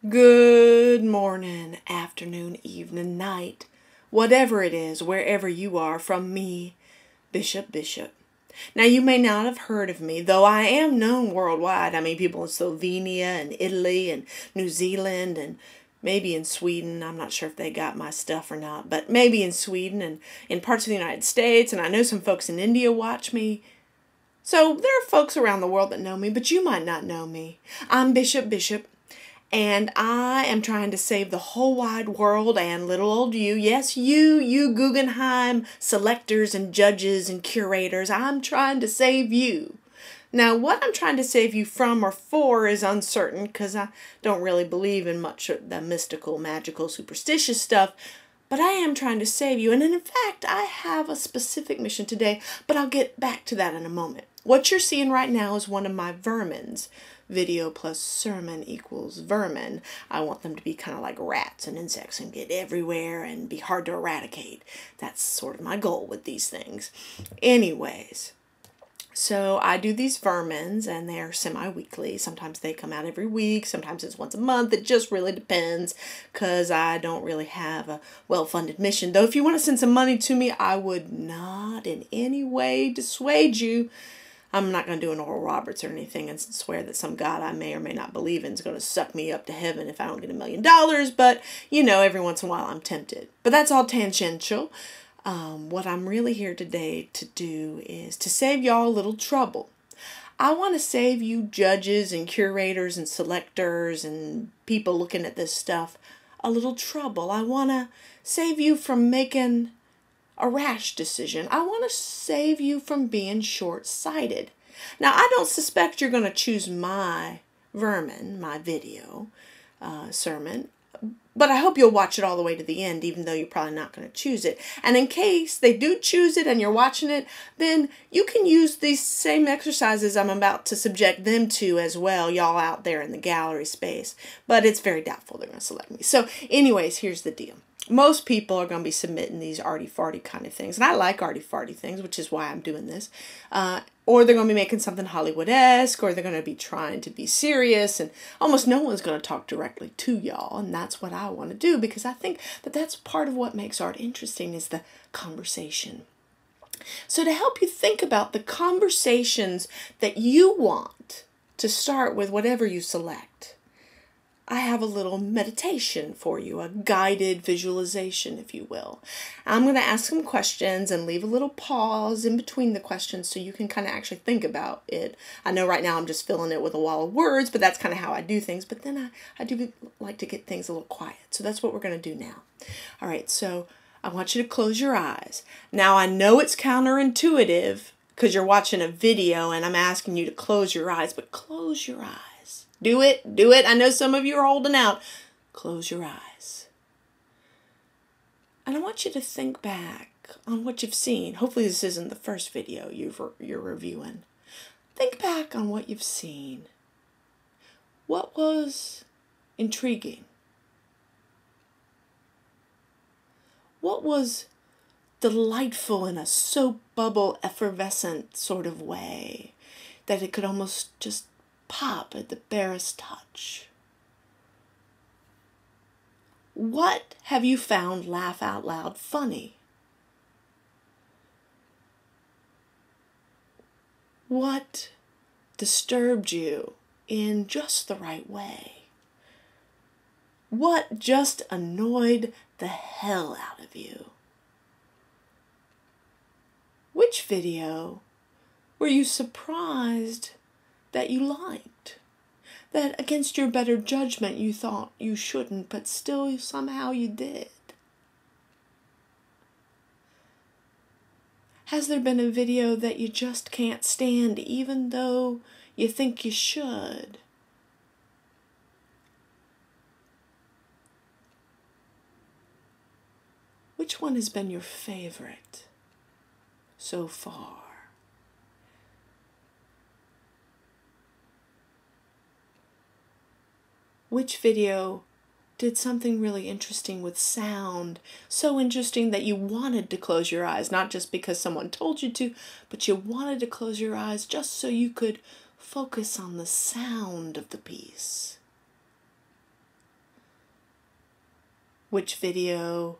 Good morning, afternoon, evening, night, whatever it is, wherever you are, from me, Bishop. Now, you may not have heard of me, though I am known worldwide. I mean, people in Slovenia and Italy and New Zealand and maybe in Sweden. I'm not sure if they got my stuff or not, but maybe in Sweden and in parts of the United States. And I know some folks in India watch me. So there are folks around the world that know me, but you might not know me. I'm Bishop. And I am trying to save the whole wide world and little old you. Yes, you Guggenheim selectors and judges and curators. I'm trying to save you. Now, what I'm trying to save you from or for is uncertain because I don't really believe in much of the mystical, magical, superstitious stuff. But I am trying to save you. And in fact, I have a specific mission today, but I'll get back to that in a moment. What you're seeing right now is one of my vermins. Video plus sermon equals vermin. I want them to be kind of like rats and insects and get everywhere and be hard to eradicate. That's sort of my goal with these things. Anyways, so I do these vermins and they're semi-weekly. Sometimes they come out every week. Sometimes it's once a month. It just really depends because I don't really have a well-funded mission. Though if you want to send some money to me, I would not in any way dissuade you. I'm not going to do an Oral Roberts or anything and swear that some God I may or may not believe in is going to suck me up to heaven if I don't get $1 million. But, you know, every once in a while I'm tempted. But that's all tangential. What I'm really here today to do is to save y'all a little trouble. I want to save you judges and curators and selectors and people looking at this stuff a little trouble. I want to save you from making a rash decision. I want to save you from being short-sighted. Now, I don't suspect you're going to choose my vermin, my video sermon, but I hope you'll watch it all the way to the end, even though you're probably not going to choose it. And in case they do choose it and you're watching it, then you can use these same exercises I'm about to subject them to as well, y'all out there in the gallery space. But it's very doubtful they're going to select me. So anyways, here's the deal. Most people are going to be submitting these arty-farty kind of things. And I like arty-farty things, which is why I'm doing this. Or they're going to be making something Hollywood-esque, or they're going to be trying to be serious. And almost no one's going to talk directly to y'all. And that's what I want to do, because I think that that's part of what makes art interesting is the conversation. So to help you think about the conversations that you want to start with whatever you select, I have a little meditation for you, a guided visualization, if you will. I'm going to ask some questions and leave a little pause in between the questions so you can kind of actually think about it. I know right now I'm just filling it with a wall of words, but that's kind of how I do things. But then I do like to get things a little quiet. So that's what we're going to do now. All right, so I want you to close your eyes. Now, I know it's counterintuitive because you're watching a video and I'm asking you to close your eyes, but close your eyes. Do it. I know some of you are holding out. Close your eyes. And I want you to think back on what you've seen. Hopefully this isn't the first video you're reviewing. Think back on what you've seen. What was intriguing? What was delightful in a soap bubble effervescent sort of way that it could almost just pop at the barest touch? What have you found laugh out loud funny? What disturbed you in just the right way? What just annoyed the hell out of you? Which video were you surprised that you liked, that against your better judgment you thought you shouldn't, but still somehow you did? Has there been a video that you just can't stand even though you think you should? Which one has been your favorite so far? Which video did something really interesting with sound, so interesting that you wanted to close your eyes, not just because someone told you to, but you wanted to close your eyes just so you could focus on the sound of the piece? which video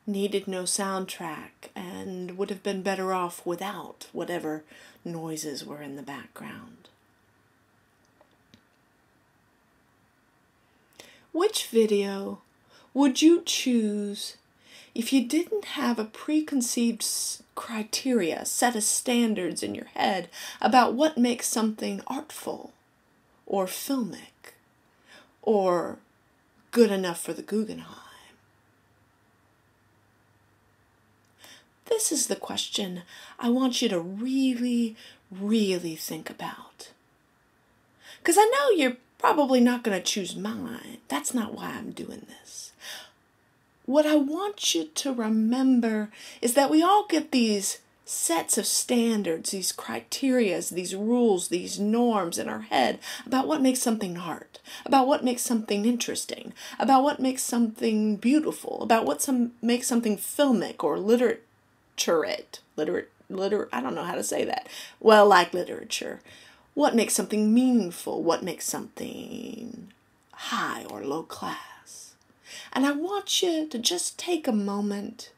needed no soundtrack and would have been better off without whatever noises were in the background. Which video would you choose if you didn't have a preconceived criteria, set of standards in your head about what makes something artful or filmic or good enough for the Guggenheim? This is the question I want you to really, really think about. Because I know you're probably not going to choose mine. That's not why I'm doing this. What I want you to remember is that we all get these sets of standards, these criterias, these rules, these norms in our head about what makes something art, about what makes something interesting, about what makes something beautiful, about what makes something filmic or I don't know how to say that. Well, like literature. What makes something meaningful? What makes something high or low class? And I want you to just take a moment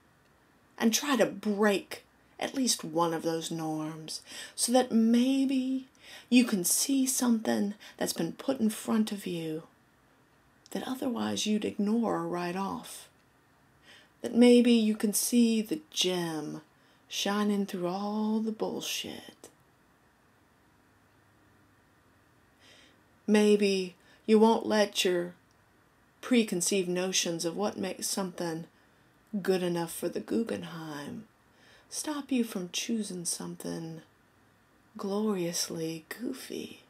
and try to break at least one of those norms so that maybe you can see something that's been put in front of you that otherwise you'd ignore or write off. That maybe you can see the gem shining through all the bullshit. Maybe you won't let your preconceived notions of what makes something good enough for the Guggenheim stop you from choosing something gloriously goofy.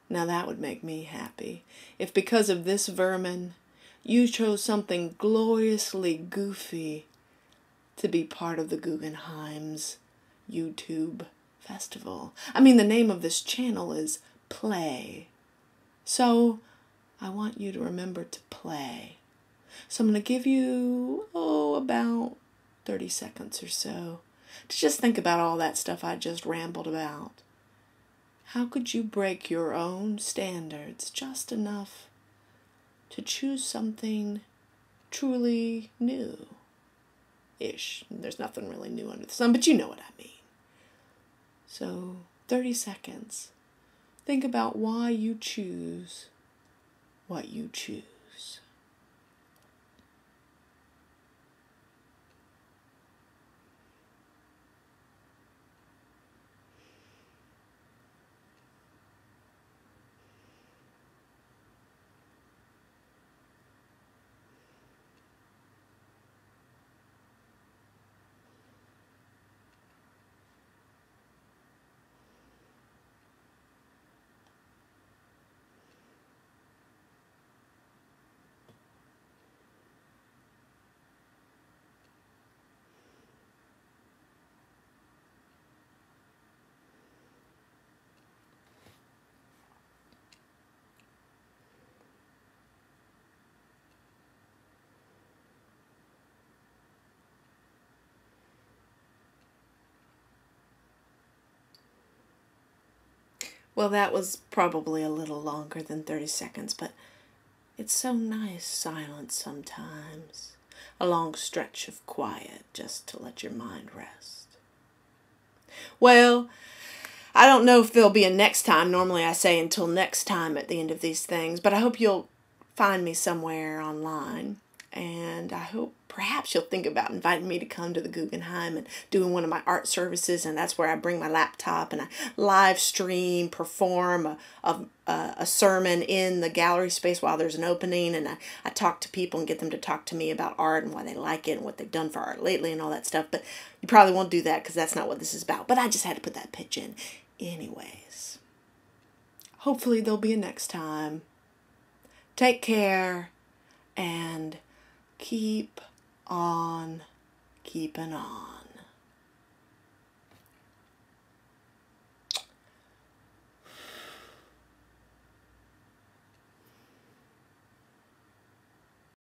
Now that would make me happy. If because of this Vermon, you chose something gloriously goofy to be part of the Guggenheim's YouTube festival. I mean, the name of this channel is Play. So I want you to remember to play. So I'm going to give you, about 30 seconds or so to just think about all that stuff I just rambled about. How could you break your own standards just enough to choose something truly new-ish? There's nothing really new under the sun, but you know what I mean. So 30 seconds. Think about why you choose what you choose. Well, that was probably a little longer than 30 seconds, but it's so nice silence sometimes. A long stretch of quiet just to let your mind rest. Well, I don't know if there'll be a next time. Normally I say until next time at the end of these things, but I hope you'll find me somewhere online. And I hope perhaps you'll think about inviting me to come to the Guggenheim and doing one of my art services. And that's where I bring my laptop and I live stream, perform a sermon in the gallery space while there's an opening. And I talk to people and get them to talk to me about art and why they like it and what they've done for art lately and all that stuff. But you probably won't do that because that's not what this is about. But I just had to put that pitch in. Anyways, hopefully there'll be a next time. Take care and keep on keeping on.